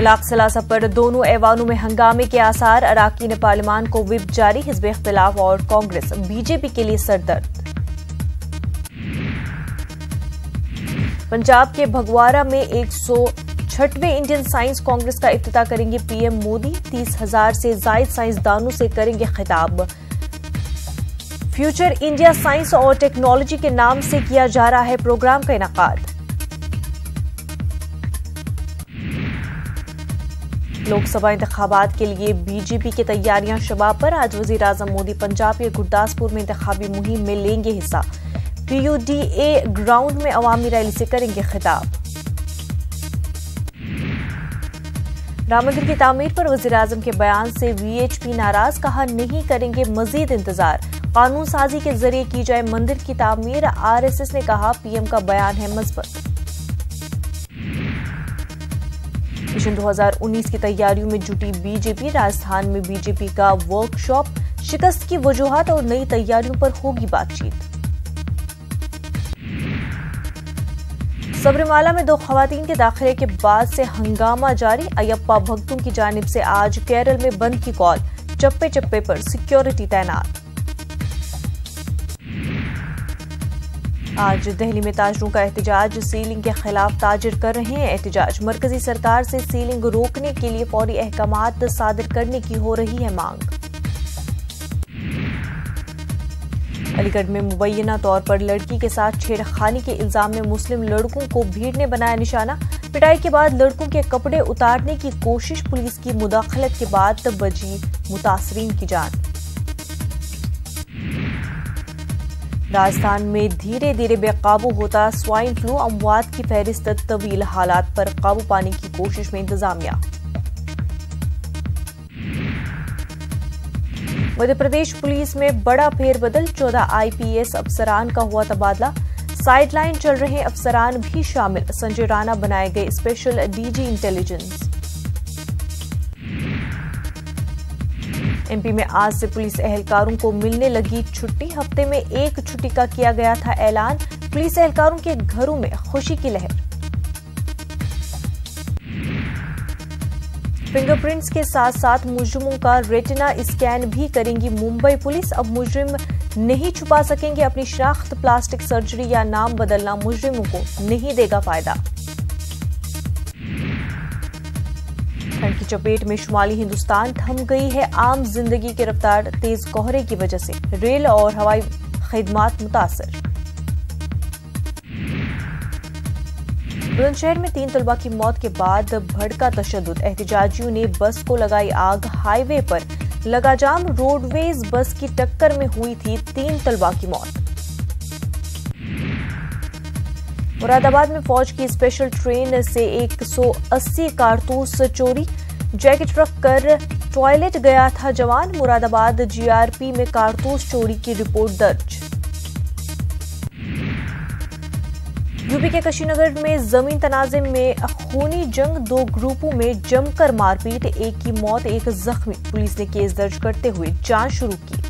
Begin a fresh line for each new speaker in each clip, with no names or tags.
तलाक सलासा पर दोनों ऐवानों में हंगामे के आसार। अरकान पार्लियामान को व्हिप जारी। हिज़्ब इख्तिलाफ और कांग्रेस बीजेपी के लिए सरदर्द। पंजाब के भगवाड़ा में 106वें इंडियन साइंस कांग्रेस का इफ्तिताह करेंगे पीएम मोदी। 30,000 से जायद साइंसदानों से करेंगे खिताब। फ्यूचर इंडिया साइंस और टेक्नोलॉजी के नाम से किया जा रहा है प्रोग्राम का इनेकाद। लोकसभा इंतखाबात के लिए बीजेपी की तैयारियां शबाब पर। आज वजीर आजम मोदी पंजाब के गुरदासपुर में इंतखाबी मुहिम में लेंगे हिस्सा। PUDA ग्राउंड में अवामी रैली से करेंगे खिताब। राम मंदिर की तामीर पर वजीर आजम के बयान से VHP नाराज। कहा नहीं करेंगे मजीद इंतजार। कानून साजी के जरिए की जाए मंदिर की तामीर। RSS ने कहा PM का बयान है मजबूत। मिशन 2019 की तैयारियों में जुटी बीजेपी। राजस्थान में बीजेपी का वर्कशॉप। शिकस्त की वजूहात और नई तैयारियों पर होगी बातचीत। सबरीमाला में 2 खवातीन के दाखिले के बाद से हंगामा जारी। अयप्पा भक्तों की जानिब से आज केरल में बंद की कॉल। चप्पे चप्पे पर सिक्योरिटी तैनात। आज दिल्ली में ताजरों का एहतजाज। सीलिंग के खिलाफ ताजिर कर रहे हैं एहतजाज। मरकजी सरकार से सीलिंग रोकने के लिए फौरी अहकामात सादिर करने की हो रही है मांग। अलीगढ़ में मुबैना तौर पर लड़की के साथ छेड़खानी के इल्जाम में मुस्लिम लड़कों को भीड़ ने बनाया निशाना। पिटाई के बाद लड़कों के कपड़े उतारने की कोशिश। पुलिस की मुदाखलत के बाद बची मुतासरीन की जान। राजस्थान में धीरे धीरे बेकाबू होता स्वाइन फ्लू। अमवात की फहरिस्त तवील। हालात पर काबू पाने की कोशिश में इंतजामिया। मध्य प्रदेश पुलिस में बड़ा फेरबदल। 14 IPS अफसरान का हुआ तबादला। साइडलाइन चल रहे अफसरान भी शामिल। संजय राणा बनाए गए स्पेशल DG इंटेलिजेंस। MP में आज से पुलिस एहलकारों को मिलने लगी छुट्टी। हफ्ते में 1 छुट्टी का किया गया था ऐलान। पुलिस एहलकारों के घरों में खुशी की लहर। फिंगरप्रिंट्स के साथ साथ मुजरिमों का रेटिना स्कैन भी करेंगी मुंबई पुलिस। अब मुजरिम नहीं छुपा सकेंगे अपनी शनाख्त। प्लास्टिक सर्जरी या नाम बदलना मुजरिमों को नहीं देगा फायदा। ठंड की चपेट में शुमाली हिंदुस्तान। थम गई है आम जिंदगी की रफ्तार। तेज कोहरे की वजह से रेल और हवाई खिदमात मुतासर। बुलंदशहर में 3 तलबा की मौत के बाद भड़का तशद्दुद। एहतजाजियों ने बस को लगाई आग। हाईवे पर लगा जाम। रोडवेज बस की टक्कर में हुई थी 3 तलबा की मौत। मुरादाबाद में फौज की स्पेशल ट्रेन से 180 कारतूस चोरी। जैकेट रख कर टॉयलेट गया था जवान। मुरादाबाद GRP में कारतूस चोरी की रिपोर्ट दर्ज। यूपी के कुशीनगर में जमीन तनाजे में खूनी जंग। 2 ग्रुपों में जमकर मारपीट। एक की मौत 1 जख्मी। पुलिस ने केस दर्ज करते हुए जांच शुरू की।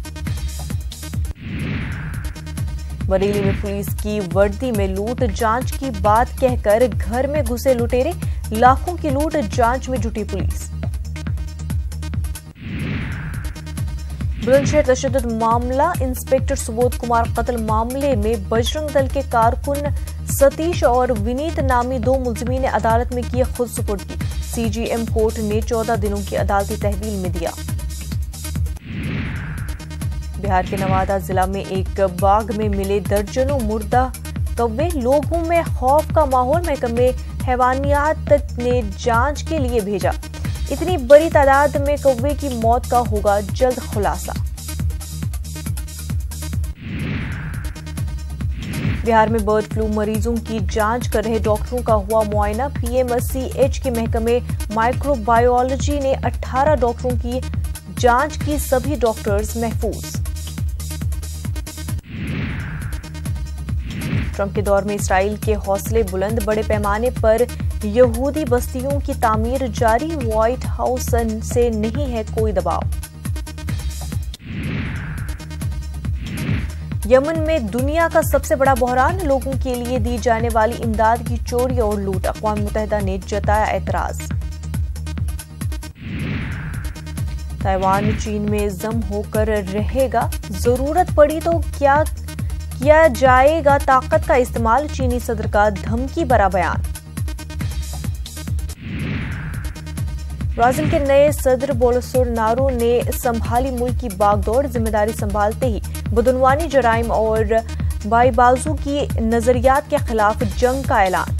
बरेली में पुलिस की वर्दी में लूट। जांच की बात कहकर घर में घुसे लुटेरे। लाखों की लूट। जांच में जुटी पुलिस। बुलंदशहर तशद्दुद मामला। इंस्पेक्टर सुबोध कुमार कत्ल मामले में बजरंग दल के कारकुन सतीश और विनीत नामी 2 मुलजिमीन ने अदालत में किए खुद सुपुर्दगी। CGM कोर्ट ने 14 दिनों की अदालती तहवील में दिया। बिहार के नवादा जिला में एक बाग में मिले दर्जनों मुर्दा कौवे। लोगों में खौफ का माहौल। महकमे हैवानियात ने जांच के लिए भेजा। इतनी बड़ी तादाद में कौवे की मौत का होगा जल्द खुलासा। बिहार में बर्ड फ्लू मरीजों की जांच कर रहे डॉक्टरों का हुआ मुआयना। PMCH के महकमे माइक्रोबायोलॉजी ने 18 डॉक्टरों की जांच की। सभी डॉक्टर्स महफूज। ट्रंप के दौर में इसराइल के हौसले बुलंद। बड़े पैमाने पर यहूदी बस्तियों की तामीर जारी। व्हाइट हाउस से नहीं है कोई दबाव। यमन में दुनिया का सबसे बड़ा बहरान। लोगों के लिए दी जाने वाली इमदाद की चोरी और लूट। अक़वाम मुत्तहिदा ने जताया एतराज। ताइवान चीन में जम होकर रहेगा, जरूरत पड़ी तो क्या किया जाएगा ताकत का इस्तेमाल, चीनी सदर का धमकी भरा बयान। ब्राजील के नए सदर बोल्सोनारो ने संभाली मुल्क की बागडोर, जिम्मेदारी संभालते ही बदनवानी जराइम और बाईबाजू की नजरियात के खिलाफ जंग का ऐलान।